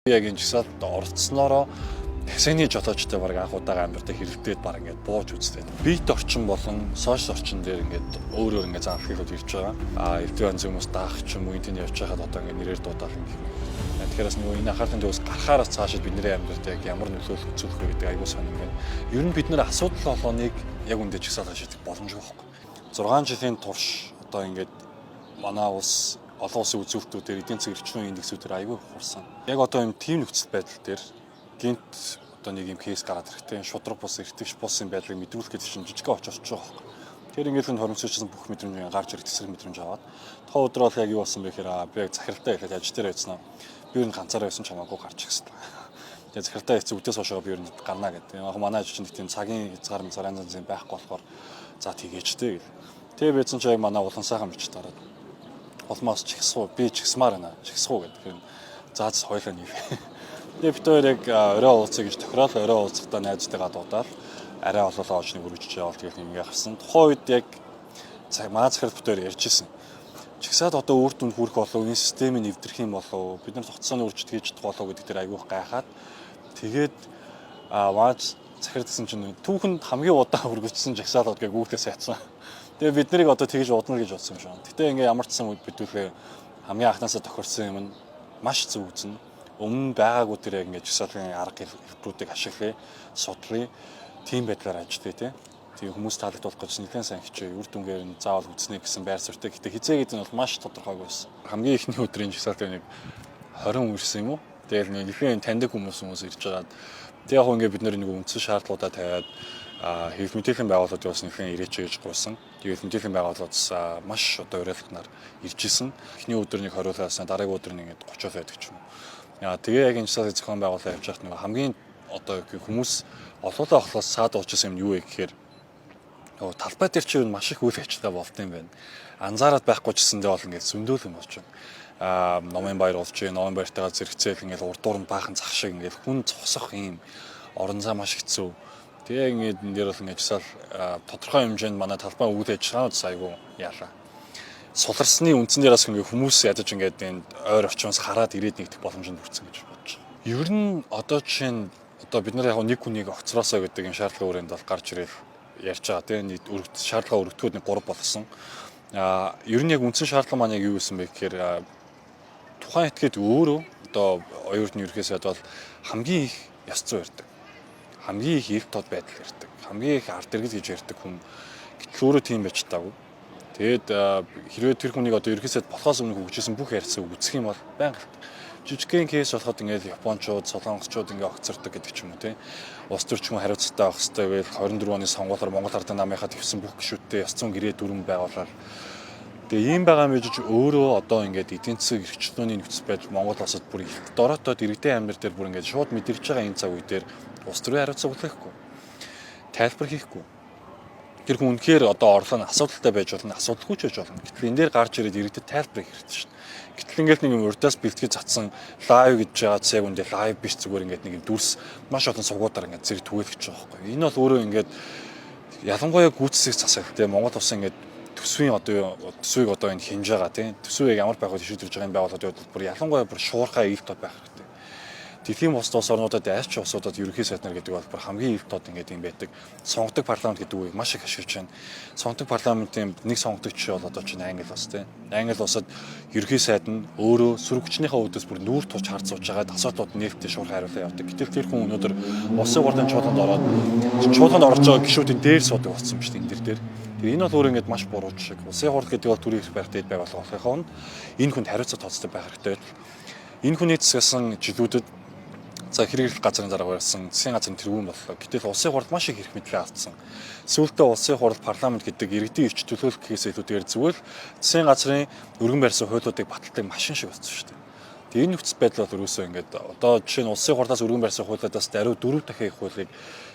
Яг энэ жагсаалд орцсноороо Тэсэний жолоочтой баг анх удаага амьдардаг хэрэгтэй баг ингээд бууж үзлээ. Бит орчин болон сошиал орчин дээр ингээд өөр ингээд заалхийлууд ирж байгаа. Инфлюенс хүмүүс даах ч юм уу энэ явж байхад одоо ингээд нэрээр дуудаах юм. Тэгэхээр бас нөгөө энэ анхаарлын төвөөс гарахаараас цаашид бидний амьдардаг яг ямар нөлөөлөл үзүүлэх вэ гэдэг аюул сонирн байна. Ер нь бид нэр асуудал болгоныг яг үндэ жагсаал шийдэх боломжгүй байхгүй. 6 жилийн турш одоо ингээд манай улс олон улсын үзүүлэлтүүдээр эдийн засгийн эрчим индексүүдээр аюул хурсан. Яг одоо юм тийм нөхцөл байдал дээр гинт одоо нэг юм кейс гараад ирэхтэй шудраг бус эртгэж бусын байдлыг мэдрүүлэхэд чинь жижигхэн очиж байгаа. Тэр ингээд л хормцчихсан бүх мэдрэмж гарч ирэх тэсрэг мэдрэмж аваад тоо өдрөө яг юу болсон бэ гэхээр би яг захиралтай ихэд ажил дээр байцсан. Би ер нь ганцаараа байсан ч хамаагүй гарч ирсэн. Тэгээ захиралтай хэцүү үдээс хойшоо би ер нь гарнаа гэдэг. Яг манай ажил чинь тийм цагийн хязгаар зэн байхгүй болохоор за тийгээч дээ гэл. Тэгээ байцсан ч яг манай улан сайхан бичиж дараад улмаас чихсуу би чихсмаар байна. Чихсуу гэдэг. Зааз хойлоо нэг. Тэгээ бид хоёр яг орой уулзъя гэж тохирол орой уулзахдаа найзтайгаа дуудаад арай олоолаа очныг үргэлж яваад тэгээд ингээ гарсан. Тухайн үед яг манай захирал бид хоёр ярьж ирсэн. Чигсаад одоо үр дүнд хүрэх болов энэ системийг нэвтрэх юм болов бид нар тогтцооны үржид хийж чадах болов гэдэг дээр айгүйх гайхаад тэгээд ваач захирал гэсэн чинь түүхэнд хамгийн удаан үргэлжсэн жагсаалууд гэ Google-ээс хайцсан. Тэгээ бид нарыг одоо тэгж удна гэж бодсон юм шиг. Гэтэ ингээ ямар ч сан үед бидүүлээ хамгийн анхнаасаа тохирсон юм нь маш зөв үзнэ. Өмнө байгаагүй тэр яг ингээ жагсаалын арга хэлбэрүүдийг ашиглая, судлая, тийм байдлаар ажиллая тий. Тэгээ хүмүүс таалагдуулах гэж нэлээд сайн хичээ. Үр дүнгээр нь заавал үзнэ гэсэн байр суурьтай. Гэтэ хизээгээд нь бол маш тодорхойгүй байсан. Хамгийн ихний өдрийн жагсаалын нэг 20 хүн ирсэн юм уу? Тэгэл нэг ихэнх таньдаг хүмүүс ирж байгаад тэг яг ингээ бид нэг үндсэн шаардлагуудаа тавиад хэвлэл мэдээллийн байгууллагууд бас нэхэн ирээч гэж гуйсан. Тэгээд мэдээллийн байгууллагуудаас маш одоо уриалгахнаар ирж исэн. Эхний өдөр нэг 20-аас дараагийн өдөр нэг 30-аас байдаг ч юм уу. Тэгээ яг энэ жагсаалын зохион байгуулалт явж байхад нэг хамгийн одоо хүмүүс олоолаа охлоос саад ууж исэн юм юу вэ гэхээр талбай дээр чинь маш их үйл ажиллагаа болд юм байна. Анзаараад байхгүй ч гэсэндээ бол ингээд зөндөөл юм болж байна. Номын баяр болж байна. Номын баяртайгаа зэрэгцээл ингээд урд дуур нь баахан зах шиг ингээд хүн зогсох юм орон зай маш хэцүү. Тэгээ ингээд энэ дээр бол ингээд жагсаал тодорхой хэмжээнд манай талбай үйл ажиллагаанууд айгүй яалаа. Суларсны үндсэн дээрээс ингээд хүмүүс ядаж ингээд энэ ойр орчмоос хараад ирээд нэгдэх боломжтой бүрдсэн гэж бодож байна. Ер нь одоо жишээ нь одоо бид нар яг нэг хүнийг огцроосоо гэдэг энэ шаардлагын хүрээнд бол гарч ирэх ярьж байгаа тийм шаардлага өргөтгүүд нэг 3 болсон. Ер нь яг үндсэн шаардлага маань яг юу байсан бэ гэхээр тухайн этгээд өөрөө одоо оюутны ерхээсээ бол хамгийн их яс зүй ярьдаг. Хамгийн их эрт тод байдал ярьдаг. Хамгийн их ард иргэл гэж ярьдаг хүн гэтэл өөрөө тийм байж таагүй. Тэгээд хэрвээ тэр хүнийг одоо ерхээсээ болохоос өмнө хөгжижсэн бүх ярьцаг үзэх юм бол байнга жижигхэн кейс болоход ингээд Япончууд, Солонгосчууд ингээд огцордог гэдэг ч юм уу тийм. Улс төрчмөн хариуцлагатай авах хэрэгтэй байл 24 оны сонгуулиар Монгол Ардын намынхаа твсэн бүх гишүүдтэй ёс зүйн гэрээ дүрм байгуулаад тэгээ ийм байгаа мэж өөрөө одоо ингээд эдийн засгийн эрхчлөөний нөхцөл байдал Монгол улсад бүр их дороотод иргэдийн амьд дээр бүр ингээд шууд мэдэрч байгаа энэ цаг үе дээр улс төрийн хариуцлага хийхгүй. Тайлбар хийхгүй. Тэр хүн үнэхээр одоо орлого нь асуудалтай байж болно, асуудалгүй ч байж болно. Гэтэл энэ дээр гарч ирээд иргэдэд тайлбар хийх хэрэгтэй шүү дээ. Гэтэл ингээд нэг юм урдаас бэлтгэж цацсан лайв гэж байгаа цаг үндэ лайв биш зүгээр ингээд нэг юм дүрс маш олон сувгуудаар ингээд зэрэг түгээх гэж байгаа байхгүй. Энэ бол өөрөө ингээд ялангуяа гүйцэтгэх засаг тийм Монгол улсын ингээд төсвийг одоо энэ хинж байгаа тийм төсвийг ямар байх вэ шийдвэрж байгаа энэ байгууллагууд бүр ялангуяа бүр шуурхай их тод байх хэрэгтэй. Дэлхийн бус улс орнуудад айлч улсуудад ерөнхий сайд нар гэдэг бол бүр хамгийн их тод ингээд юм байдаг. Сонгодог парламент гэдэг үгийг маш их ашиглаж байна. Сонгодог парламентын нэг сонгогдогч бол одоо чинь Англи улс тийм. Англи улсад ерөнхий сайд нь өөрөө сөрөг хүчнийхээ үүдээс бүр нүүр тууч харц сууж байгаа асуудлууд нээлттэй шуурхай хариулаа явдаг. Гэтэл тэр хүн өнөөдөр улсын хурлын чуулганд ороод чуулганд орж байгаа гишүүдийн дээр суудаг болсон юм шүү дээ энэ дээр. Тэгээ энэ бол өөр ингээд маш буруу жишээ. Улсын хурл гэдэг бол төрийн эрх баригдаад байгуулах болохын энэ хүнд хариуцлага тооцдог байх хэрэгтэй. Энэ хүний засгасан жилүүдэд за хэрэглэх газрын дарга барьсан засгийн газрын тэргүүн боллоо. Гэтэл улсын хурл маш их эрх мэдлээ авсан. Сүүлдээ улсын хурл парламент гэдэг иргэдийн эрч төлөөлөх гэхээс илүүтэйгээр зүгээр засгийн газрын өргөн барьсан хуулиудыг баталдаг машин шиг болсон шүү дээ. Тэгээ энэ нөхцөл байдал бол ерөөсөө ингээд одоо жишээ нь улсын хурлаас өргөн барьсан хуулиудаас даруй 4 дахин их хуулийг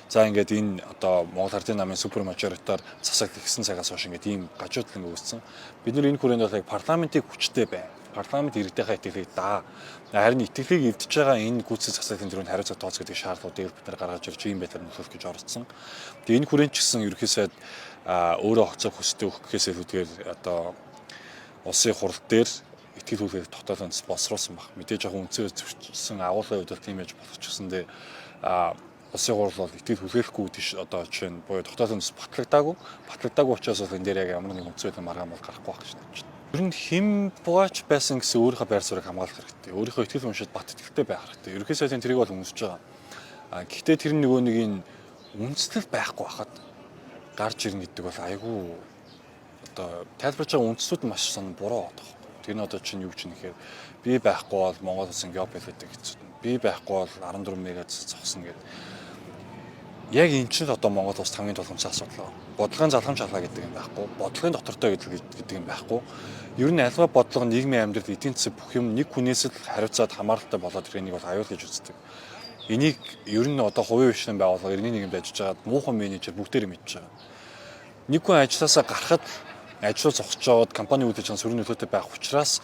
за ингээд энэ одоо Монгол Ардын намын супер мажоритаар засаглагдсан цагаас хойш ингээд ийм гажуудлан үүссэн. Бид нар энэ хүрээнд бол яг парламентыг хүчтэй бай. Парламент иргэдийнхээ итгэлийг даа. Харин итгэлийг эвдэж байгаа энэ гүйцэтгэх засаглалын төрөнд хариуцлага тооц гэдэг шаардлагуудыг бид нар гаргаж ирж ийм байдлаар нөхөх гэж оролцсон. Тэгээ энэ хүрээнд ч гэсэн ерөнхий сайд өөрөө хоцрох хүсдэг өгөх гэхээс илүүтэйгээр одоо улсын хурал дээр итгэл үлээх тогтоолонд боловсруулсан баг. Мэдээж яг үнцээр зөрчилсөн агуулгын хувьд тийм ээж болох ч гэсэндээ улсын гурал бол итгэл хүлээхгүй тийш одоо жишээ нь буюу тогтоолонд батлагдаагүй учраас бол энэ дээр яг ямар нэг үнцээр маргаан бол гарахгүй байх гэж найдаж байна. Ер нь хэн бууч байсан гэсэн өөрийнхөө байр суурийг хамгаалах хэрэгтэй. Өөрийнхөө итгэл уншид бат итгэлтэй байх хэрэгтэй. Ерөнхий сайдын тэрийг бол үнсэж байгаа. Гэхдээ тэр нөгөө нэг энэ үндэслэл байхгүй хахад гарч ирнэ гэдэг бол айгүй одоо тайлбарж байгаа үндэслүүд маш сон буруу байдаг. Тэр нь одоо чинь юу гэж нэхээр би байхгүй бол Монгол улсын геополитик хэцүү. Би байхгүй бол 14 мегац зогсно гэдэг. Яг энэ чинь одоо Монгол улс хамгийн тулгымцсан асуудал. Бодлогын залхамж шалгаа гэдэг юм байхгүй. Бодлогын доктортой гэдэг юм байхгүй. Ер нь альва бодлого нийгмийн амьдралд эдийн засаг бүх юм нэг хүнээс л хариуцаад хамааралтай болоод ирэнийг бол аюул гэж үздэг. Энийг ер нь одоо хувийн хвшилэн байгууллага иргэний нийгэмд ажиллаж байгаад муухан менежер бүгдээрээ мэдж байгаа. Нэг хүн ажилласаа гарахад ажил зогсож байгаад компани үүдэж байгаа сөрөг нөлөөтэй байх учраас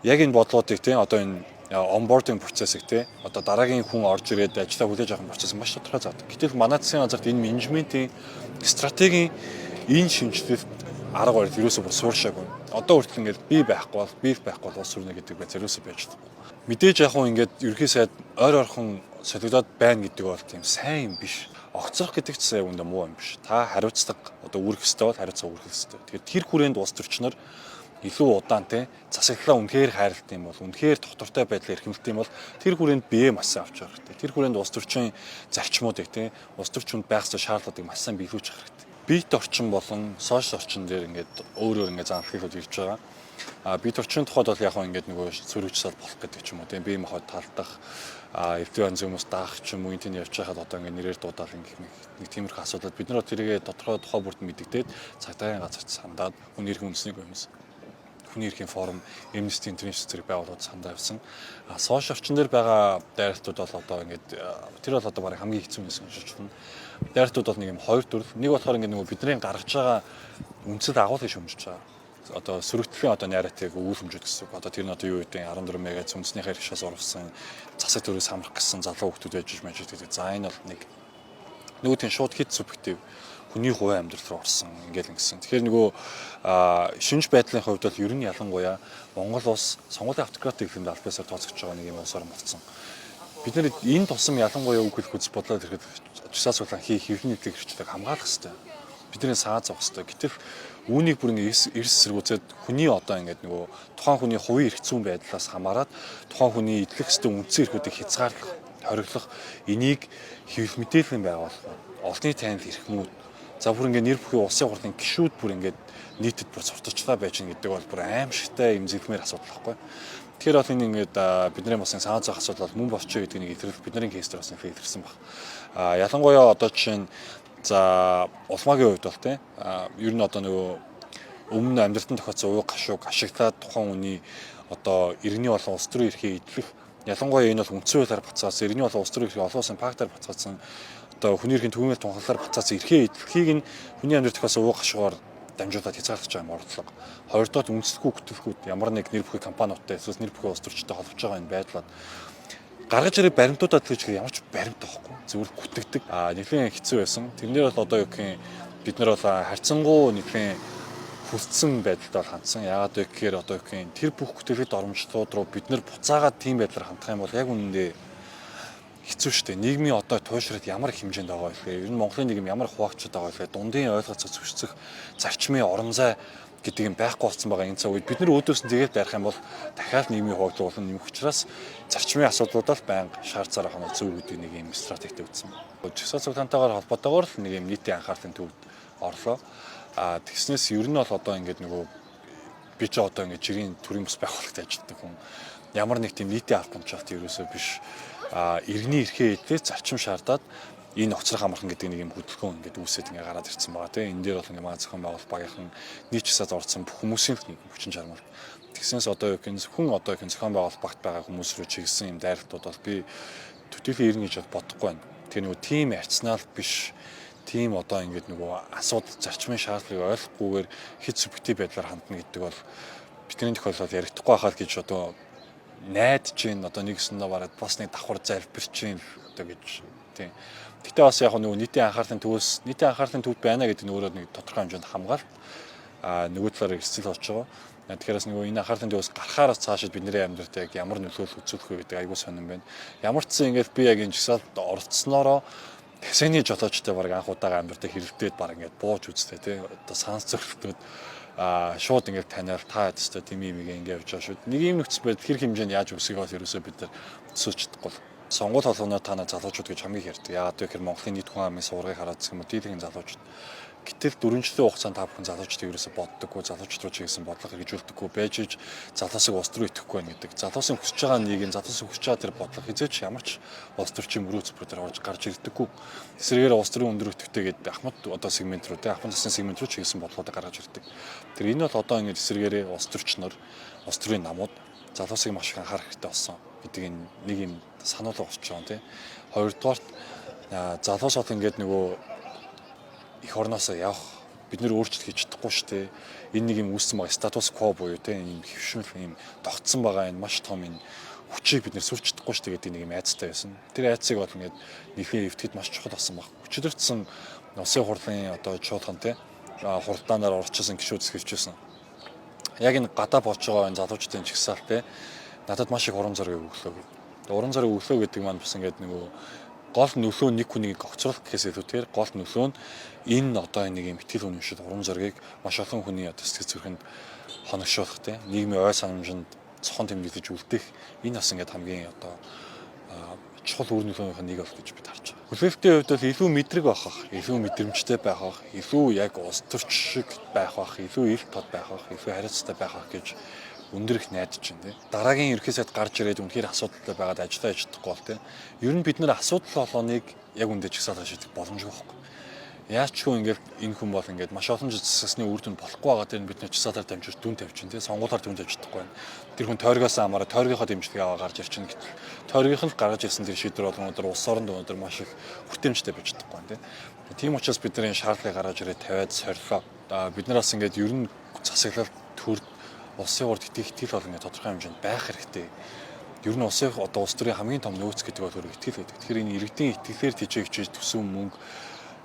яг энэ бодлогуудыг тийм одоо энэ онбординг процессыг тийм одоо дараагийн хүн орж ирээд ажиллаа хүлээж авах процесс маш тодорхой заадаг. Гэтэл манай засгийн газарт энэ менежментийн стратегийн энэ шинжилэлт арга барил ерөөсөө бүр сууршаагүй. Одоо хүртэл ингээд би байхгүй бол улс төрнө гэдэг байц ерөөсөө байж байгаа. Мэдээж яг хуу ингээд ерөнхий сайд ойр орхон солигдоод байна гэдэг бол тийм сайн юм биш. Огцрох гэдэг ч сайн үндэ муу юм биш. Та хариуцлага одоо үүрэх ёстой бол хариуцлага үүрэх ёстой. Тэгэхээр тэр хүрээнд улс төрчнөр илүү удаан те засаглалаа үнэхээр хайрлт юм бол үнэхээр доктортой байдлаар эрхэмлэлт юм бол тэр хүрээнд бие маш сайн авч явах хэрэгтэй. Тэр хүрээнд улс төрчийн зарчмуудыг те улс төрчмөнд байх ёстой шаардлагыг маш сайн биелүүлж авах хэрэгтэй. Бит орчин болон сошиал орчин дээр ингээд өөр ингээд заналхийлууд ирж байгаа. Бит орчин тухайд бол яг ингээд нөгөө сөрөгчсөл болох гэдэг ч юм уу тийм бие махбод талдах эвдээ анз хүмүүс даах ч юм уу энэ явж байхад одоо ингээд нэрээр дуудаал нэг тиймэрхүү асуудал бид нар тэрийгэ тодорхой тухай бүрт мэддэгдээд цагдаагийн газарт сандаад хүн эрхийн үндэсний комисс хүний эрхийн форум Amnesty International зэрэг байгууллагууд сандаа явсан. Сошиал орчин дээр байгаа дайралтууд бол одоо ингээд тэр бол одоо бараг хамгийн хэцүү юм шиг байна. Дайралтууд бол нэг юм хоёр төрөл. Нэг болохоор ингээд нөгөө бидний гаргаж байгаа үндсэл агуулгыг шөмжилж байгаа. Одоо сөрөгтлийн одоо нарратив өгүүлэмжүүд гэсэн. Одоо тэр нь одоо юу гэдэг 14 мегац үндэснийхээ хэрэгшээс урвсан засаг төрөөс хамрах гэсэн залуу хүмүүс байж гэдэг. За энэ бол нэг нөгөө тийм шууд хит субъектив хүний хувийн амьдрал руу орсон ингээл ингэсэн. Тэгэхээр нөгөө шинж байдлын хувьд бол ер нь ялангуяа Монгол улс сонгуулийн автократик гэхэд албасаар тооцогдож байгаа нэг юм улсаар болцсон. Бид нэр энэ тусам ялангуяа үг хэлэх үс бодлоо ирэхэд жишаасуулан хэвлэний эдлэг хэрэгчлэг хамгаалах хэрэгтэй. Бидний саа зовх хэрэгтэй. Гэтэл үүнийг бүр ингэ эрс эсэргүүцээд хүний одоо ингээд нөгөө тухайн хүний хувийн эрх зүйн байдлаас хамаарат тухайн хүний эдлэх ёстой үндсэн эрхүүдийг хязгаарлах, хориглох энийг хэвлэл мэдээллийн байгууллага, олонний танил эрхмүүд за бүр ингээд нэр бүхий улсын хурлын гишүүд бүр ингээд нийтэд бүр сурталчлаа байж гин гэдэг бол бүр аимшигтай юм зэлмээр асуудал байхгүй. Тэгэхээр бол энэ ингээд бидний бас саа зовх асуудал бол мөн босч гэдэг нэг илэрхийлэл бидний кейс дээр бас илэрсэн баг. Ялангуяа одоо жишээ нь за улмаагийн хувьд бол тийм ер нь одоо нөгөө өмнө амьдралтанд тохиолдсон уу гашууг ашиглаад тухайн хүний одоо иргэний болон улс төрийн эрхийг эдлэх ялангуяа энэ бол үндсэн хуулиар бацаасан иргэний болон улс төрийн эрхийг олон улсын пактаар бацаасан одоо хүний эрхийн төвөөрөмж тунхаглалаар бацаасан эрхээ эдлэхийг нь хүний амьдралд тохиолдсон уу гашуугаар дамжуулаад хязгаарлаж байгаа юм ордлого. Хоёрдоод үндэслэхгүй бүтээгдэхүүн ямар нэг нэр бүхий компаниудтай эсвэл нэр бүхий улс төрчтэй холбож байгаа энэ байдлаар гаргаж ирэх баримтуудад гэж ямар ч баримт байхгүй. Зөвхөн гүтгдэг. Нэлийн хэцүү байсан. Тэрнээр бол одоо юу гэх юм бид нар бол харьцангуй нэлийн хүссэн байдалтай хандсан. Яагаад вэ гэхээр одоо юу гэх юм тэр бүх гүтгэлт оромжлууд руу бид нар буцаагаад тийм байдлаар хандах юм бол яг үнэндээ хэцүү шүү дээ. Нийгмийн одоо туйлшрал ямар их хэмжээнд байгаа вэ? Ер нь Монголын нийгэм ямар хуваагдчихад байгаа вэ? Дундын ойлголцоо зөрчсөх зарчмын орон зай гэдэг юм байхгүй болсон байгаа энэ цаг үед бид нар өөдөөс нь тэгээд барих юм бол дахиад нийгмийн хуваагдал болон нэмэх учраас зарчмын асуудлуудаа байнга шаарцаар ханаа зөв гэдэг нэг юм стратегтэй үүссэн. Жагсаал цуглаантайгаар холбоотойгоор л нэг юм нийтийн анхаарлын төвд орлоо. Тэгснээс ер нь бол одоо ингээд нөгөө би ч одоо ингээд жирийн төрийн бас байгууллагад ажилладаг хүн ямар нэг тийм нийтийн алдамжаалт ерөөсөө биш. Иргэний эрхээ эдлээ зарчим шаардаад энэ оцрох амархан гэдэг нэг юм хөдөлгөөн ингээд үүсээд ингээд гараад ирсэн байгаа тийм. Энэ дээр бол ингээд манай зохион байгуулалт багийнхан нийт часаад орцсон бүх хүмүүсийн хүчин чармал. Тэгснээс одоо юу гэх юм хүн одоо их зохион байгуулалт багт байгаа хүмүүс рүү чиглэсэн юм дайралтууд бол би төдийлөн ирнэ гэж бодохгүй байна. Тэр нөгөө тийм арцнаал биш. Тийм одоо ингээд нөгөө асуудал зарчмын шаардлагыг ойлгохгүйгээр хэд субъектив байдлаар хандна гэдэг бол бидний тохиолдолд яригдахгүй байхад гэж одоо найдаж гин одоо нэгсэндээ бараад бас нэг давхар залбирч гин одоо гэж тийм. Гэтэ бас яг нөгөө нийтийн анхаарлын төв байна гэдэг нь өөрөө нэг тодорхой хэмжээнд хамгаалт нөгөө талаар эсцэл болж байгаа. Тэгэхээр нөгөө энэ анхаарлын дэвс гарахаараас цаашид бидний амьдралд яг ямар нөлөөлөл үзүүлэх вэ гэдэг айгүй сонирн байна. Ямар ч зэн ингээд би яг энэ жагсаалд оролцсноороо Сэний жолоочтой баг анх удаага амьдралдаа хэрэглээд баг ингээд бууж үзтээ тий. Одоо санс зөрөлтөд шууд ингээд таниал та хэвчээ тийм юм ингээд явж байгаа шүү. Нэг юм нөхцөл байдал хэр хэмжээнд яаж өсгөхөөс ерөөсөө бид нар төсөөлж чадахгүй. Сонгуул болгоно танаа залуучууд гэж хамгийн их ярьдаг. Яагаад гэвэл Монголын нийт хүн амын сургыг хараад гэх юм уу дийлхэн залуучууд. Гэтэл 4 жилийн хугацаанд та бүхэн залуучдыг ерөөсө боддоггүй, залуучууд руу чиглэсэн бодлого хэрэгжүүлдэггүй байж иж залуусыг улс руу итгэхгүй байна гэдэг. Залуусын хүсэж байгаа нийгэм, залуусын хүсэж байгаа тэр бодлого хизээч ямар ч улс төрчийн мөрөө зөвхөн дээр орж гарч ирдэггүй. Эсрэгээр улс төрийн өндөр өтөвтэйгээд ахмад одоо сегмент рүү, ахмад засгийн сегмент рүү чиглэсэн бодлогоо гаргаж ирдэг. Тэр энэ бол одоо ингэ эсрэгээрээ улс төрчнөр, улс төрийн намууд залуусыг маш их анхаарах хэрэгтэй болсон гэдэг энэ нэг юм сануулга болчихж байгаа тийм. Хоёрдугаарт залуус бол ингээд нөгөө их орноосоо явах бид нэр өөрчлөлт хийж чадахгүй шүү дээ. Энэ нэг юм үүссэн байгаа статус кво буюу тийм ийм хөвшмөл ийм тогтсон байгаа энэ маш том энэ хүчийг бид нэр сүрч чадахгүй шүү дээ гэдэг нэг юм айцтай байсан. Тэр айцыг бол ингээд нэхээ эвтгэхэд маш чухал болсон баг. Өчигдөртсөн улсын хурлын одоо чуулган тийм хуралдаанаар орчихсон гишүүд хэвчээсэн. Яг энэ гадаа болж байгаа энэ залуучдын чагсаалт тийм надад маш их уран зориг өглөө. Уран зориг өглөө гэдэг маань бас ингээд нөгөө гол нөлөө нэг хүнийг огцруулах гэхээс илүүтэйгээр гол нөлөө нь энэ одоо нэг юм ихтгэл үнэмшил уран зоригийг маш олон хүний одоо сэтгэл зүрхэнд хоногшуулах тийм нийгмийн ой санамжинд цохон тэмдэглэж үлдэх энэ бас ингээд хамгийн одоо чухал үр нөлөөнийх нь нэг бол гэж бид харж байгаа. Хүлээлтийн хувьд бол илүү мэдрэг байх, илүү мэдрэмжтэй байх, илүү яг улс төрч шиг байх, илүү их тод байх, илүү хариуцтай байх гэж өндөр их найдаж байна тийм. Дараагийн ерхий сайд гарч ирээд үнэхээр асуудалтай байгаад ажиллаа хийж чадахгүй бол тийм. Ер нь бид нэр асуудал болгоныг яг үндэ чагсаалаа шийдэх боломжгүй байхгүй. Яачгүй ингээд энэ хүн бол ингээд маш олон жил засасны үр дүн болохгүй байгаа дээр бид нэр чагсаалаар дамжиж дүн тавьж чинь тийм. Сонгуулаар дүн тавьж чадахгүй байна. Тэр хүн тойргоос амаараа тойргийнхоо дэмжлэгээ аваа гарч ирчин гэтэл тойргийнх нь гаргаж ирсэн тэр шийдвэр бол өнөөдөр улс оронд өнөөдөр маш их хүртээмжтэй байж чадахгүй байна тийм. Тийм учраас бид нэр энэ шаардлагыг гаргаж ирээд тавиад сорилоо. Бид нараас ингээд ер нь засаглалт төр улсын урд итгэл бол ингээд тодорхой хэмжээнд байх хэрэгтэй. Ер нь улсын одоо улс төрийн хамгийн том нөөц гэдэг бол итгэл байдаг. Тэгэхээр энэ иргэдийн итгэлээр хичээж төсөв мөнгө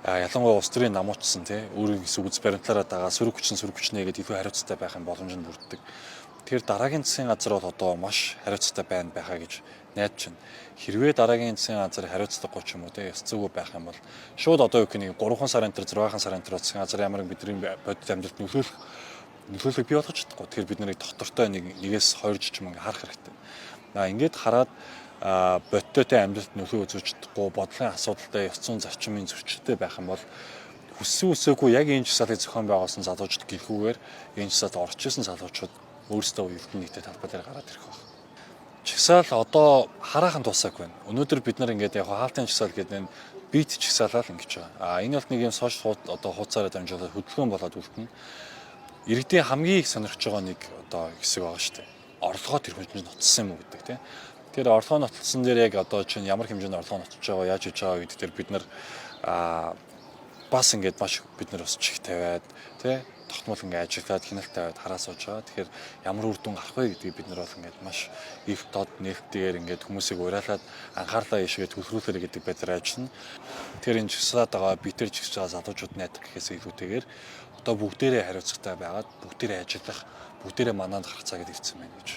ялангуяа улс төрийн намуучсан тий өөрийн хэсэг үз баримтлаараа дагаа сөрөг хүчнээ гэдэг илүү хариуцтай байх юм боломжинд бүрддэг. Тэгэхээр дараагийн засгийн газар бол одоо маш хариуцтай байхаа гэж найдаж байна. Хэрвээ дараагийн засгийн газар хариуцлагагүй ч юм уу тий ёс зүйгүй байх юм бол шууд одоо юу гэх нэг 3 сарын тэр 6 сарын тэр засгийн газар ямар бидний бодит амьдралд нөлөөлөлийг бий болгож чадахгүй. Тэгэхээр бид нарыг доктортой нэгээс 2 жижиг мөнгө харах хэрэгтэй. Ингээд хараад бодиттой амьдралд нөлөө үзүүлж чадахгүй, бодлогын асуудалтай, ёс зүйн зарчмын зөрчилтэй байх юм бол хүссэн үсээгүй яг энэ жагсаалыг зохион байгуулсан залуучууд гэлгүүгээр энэ жагсаалд орж исэн залуучууд өөрсдөө эрдэнэ нийтэд талбай дээр гараад ирэх байна. Жагсаал одоо хараахан тусаагүй байна. Өнөөдөр бид нар ингээд яг хаалтын жагсаал гэдэг нь бит жагсаалаа л ингэж байгаа. Энэ бол нэг юм сошиал одоо хуудасаараа дамжуулаад хөдөлгөөн болоод үлдэнэ. Иргэдийн хамгийн их сонирхож байгаа нэг одоо хэсэг байгаа шүү дээ. Орлогоо тэр хүнд ноцсон юм уу гэдэг тийм. Тэр орлогоо ноцсон дээр яг одоо чинь ямар хэмжээнд орлогоо ноцож байгаа, яаж хийж байгаа гэдэг дээр бид нар бас ингээд маш бид нар бас чих тавиад тийм тогтмол ингээд ажиллаад хяналт тавиад хараа сууж байгаа. Тэгэхээр ямар үр дүн гарах вэ гэдгийг бид нар бол ингээд маш их дод нээлттэйгээр ингээд хүмүүсийг уриалаад анхаарлаа ишгээ төлөвлөрүүлэх гэдэг байдлаар ажиллана. Тэгэхээр энэ жагсаад байгаа битэр жагсаа залуучууд найдах гэхээс илүүтэйгээр одоо бүгдээрээ хариуцлагатай байгаад бүгдээрээ ажиллах, бүгдээрээ манаад гарах цаг ирсэн байна гэж